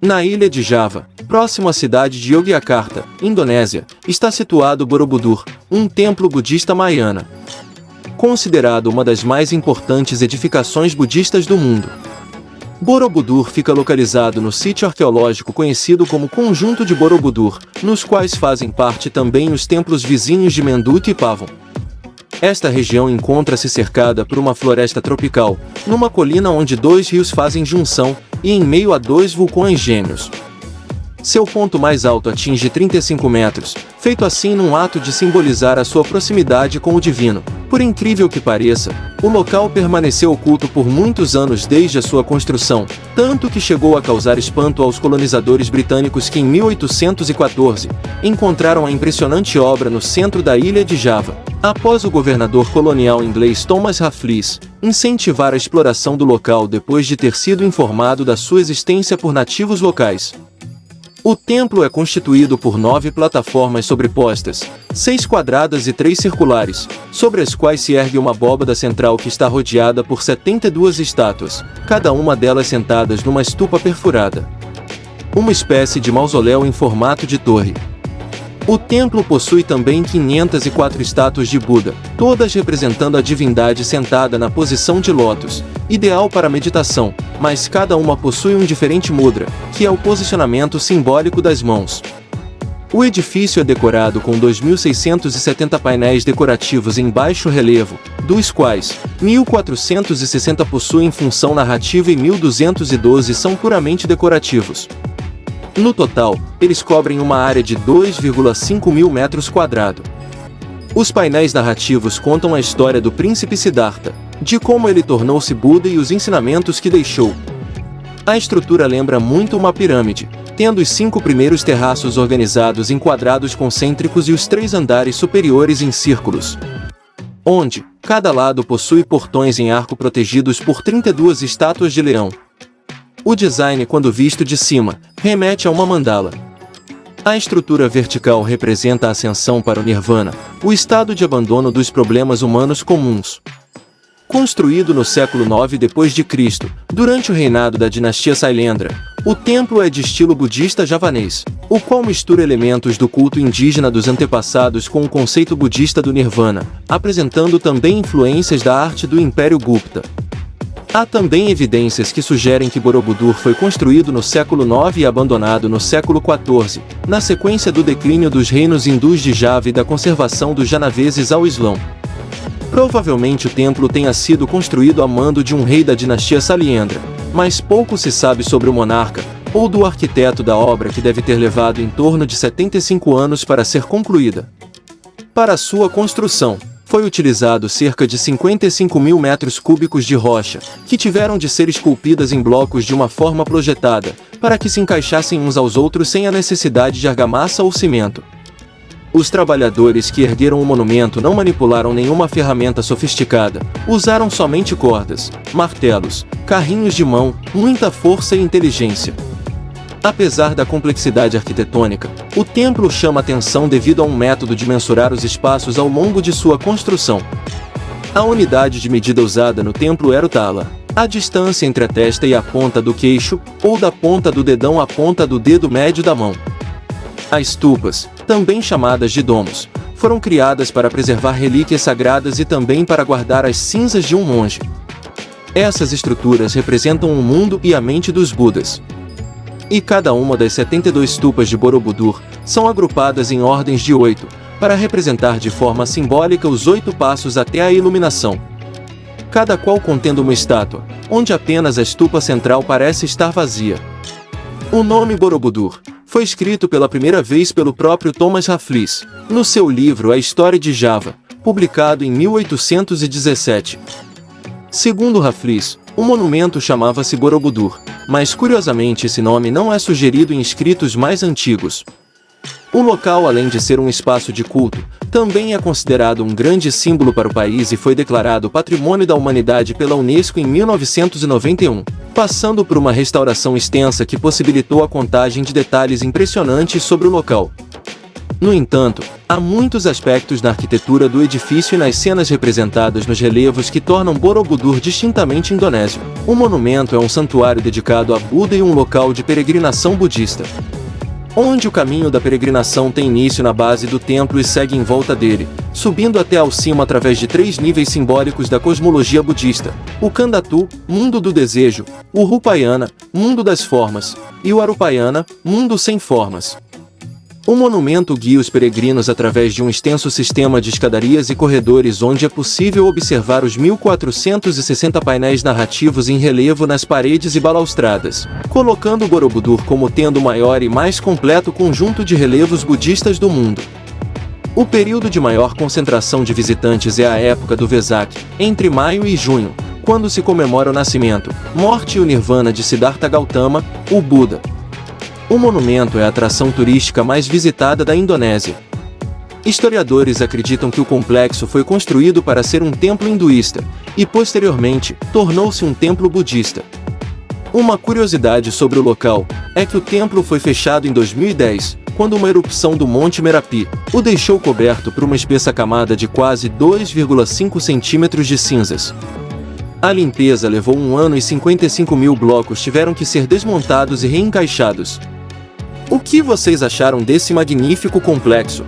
Na ilha de Java, próximo à cidade de Yogyakarta, Indonésia, está situado Borobudur, um templo budista Mahayana. Considerado uma das mais importantes edificações budistas do mundo. Borobudur fica localizado no sítio arqueológico conhecido como Conjunto de Borobudur, nos quais fazem parte também os templos vizinhos de Mendut e Pavon. Esta região encontra-se cercada por uma floresta tropical, numa colina onde dois rios fazem junção, e em meio a dois vulcões gêmeos. Seu ponto mais alto atinge 35 metros, feito assim num ato de simbolizar a sua proximidade com o divino. Por incrível que pareça, o local permaneceu oculto por muitos anos desde a sua construção, tanto que chegou a causar espanto aos colonizadores britânicos que em 1814 encontraram a impressionante obra no centro da ilha de Java, após o governador colonial inglês Thomas Raffles incentivar a exploração do local depois de ter sido informado da sua existência por nativos locais. O templo é constituído por 9 plataformas sobrepostas, 6 quadradas e 3 circulares, sobre as quais se ergue uma abóbada central que está rodeada por 72 estátuas, cada uma delas sentadas numa estupa perfurada. Uma espécie de mausoléu em formato de torre. O templo possui também 504 estátuas de Buda, todas representando a divindade sentada na posição de lótus, ideal para meditação, mas cada uma possui um diferente mudra, que é o posicionamento simbólico das mãos. O edifício é decorado com 2.670 painéis decorativos em baixo relevo, dos quais 1.460 possuem função narrativa e 1.212 são puramente decorativos. No total, eles cobrem uma área de 2,5 mil metros quadrados. Os painéis narrativos contam a história do príncipe Siddhartha, de como ele tornou-se Buda e os ensinamentos que deixou. A estrutura lembra muito uma pirâmide, tendo os 5 primeiros terraços organizados em quadrados concêntricos e os 3 andares superiores em círculos, onde cada lado possui portões em arco protegidos por 32 estátuas de leão. O design, quando visto de cima, remete a uma mandala. A estrutura vertical representa a ascensão para o Nirvana, o estado de abandono dos problemas humanos comuns. Construído no século IX d.C., durante o reinado da dinastia Sailendra, o templo é de estilo budista javanês, o qual mistura elementos do culto indígena dos antepassados com o conceito budista do Nirvana, apresentando também influências da arte do Império Gupta. Há também evidências que sugerem que Borobudur foi construído no século IX e abandonado no século XIV, na sequência do declínio dos reinos hindus de Java e da conservação dos janaveses ao Islão. Provavelmente o templo tenha sido construído a mando de um rei da dinastia Sailendra, mas pouco se sabe sobre o monarca, ou do arquiteto da obra, que deve ter levado em torno de 75 anos para ser concluída. Para sua construção, foi utilizado cerca de 55 mil metros cúbicos de rocha, que tiveram de ser esculpidas em blocos de uma forma projetada, para que se encaixassem uns aos outros sem a necessidade de argamassa ou cimento. Os trabalhadores que ergueram o monumento não manipularam nenhuma ferramenta sofisticada, usaram somente cordas, martelos, carrinhos de mão, muita força e inteligência. Apesar da complexidade arquitetônica, o templo chama atenção devido a um método de mensurar os espaços ao longo de sua construção. A unidade de medida usada no templo era o tala, a distância entre a testa e a ponta do queixo, ou da ponta do dedão à ponta do dedo médio da mão. As stupas, também chamadas de domos, foram criadas para preservar relíquias sagradas e também para guardar as cinzas de um monge. Essas estruturas representam o mundo e a mente dos Budas. E cada uma das 72 stupas de Borobudur são agrupadas em ordens de 8, para representar de forma simbólica os 8 passos até a iluminação. Cada qual contendo uma estátua, onde apenas a stupa central parece estar vazia. O nome Borobudur foi escrito pela primeira vez pelo próprio Thomas Raffles, no seu livro A História de Java, publicado em 1817. Segundo Raffles, o monumento chamava-se Borobudur, mas curiosamente esse nome não é sugerido em escritos mais antigos. O local, além de ser um espaço de culto, também é considerado um grande símbolo para o país e foi declarado Patrimônio da Humanidade pela Unesco em 1991, passando por uma restauração extensa que possibilitou a contagem de detalhes impressionantes sobre o local. No entanto, há muitos aspectos na arquitetura do edifício e nas cenas representadas nos relevos que tornam Borobudur distintamente indonésio. O monumento é um santuário dedicado a Buda e um local de peregrinação budista, onde o caminho da peregrinação tem início na base do templo e segue em volta dele, subindo até ao cimo através de 3 níveis simbólicos da cosmologia budista: o Khandatu, mundo do desejo, o Rupayana, mundo das formas, e o Arupayana, mundo sem formas. O monumento guia os peregrinos através de um extenso sistema de escadarias e corredores onde é possível observar os 1460 painéis narrativos em relevo nas paredes e balaustradas, colocando Borobudur como tendo o maior e mais completo conjunto de relevos budistas do mundo. O período de maior concentração de visitantes é a época do Vesak, entre maio e junho, quando se comemora o nascimento, morte e o nirvana de Siddhartha Gautama, o Buda. O monumento é a atração turística mais visitada da Indonésia. Historiadores acreditam que o complexo foi construído para ser um templo hinduísta, e posteriormente, tornou-se um templo budista. Uma curiosidade sobre o local é que o templo foi fechado em 2010, quando uma erupção do Monte Merapi o deixou coberto por uma espessa camada de quase 2,5 centímetros de cinzas. A limpeza levou 1 ano e 55 mil blocos tiveram que ser desmontados e reencaixados. O que vocês acharam desse magnífico complexo?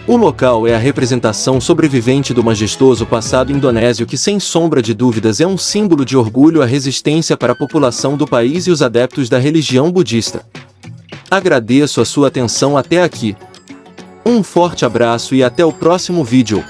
O local é a representação sobrevivente do majestoso passado indonésio que, sem sombra de dúvidas, é um símbolo de orgulho à resistência para a população do país e os adeptos da religião budista. Agradeço a sua atenção até aqui. Um forte abraço e até o próximo vídeo.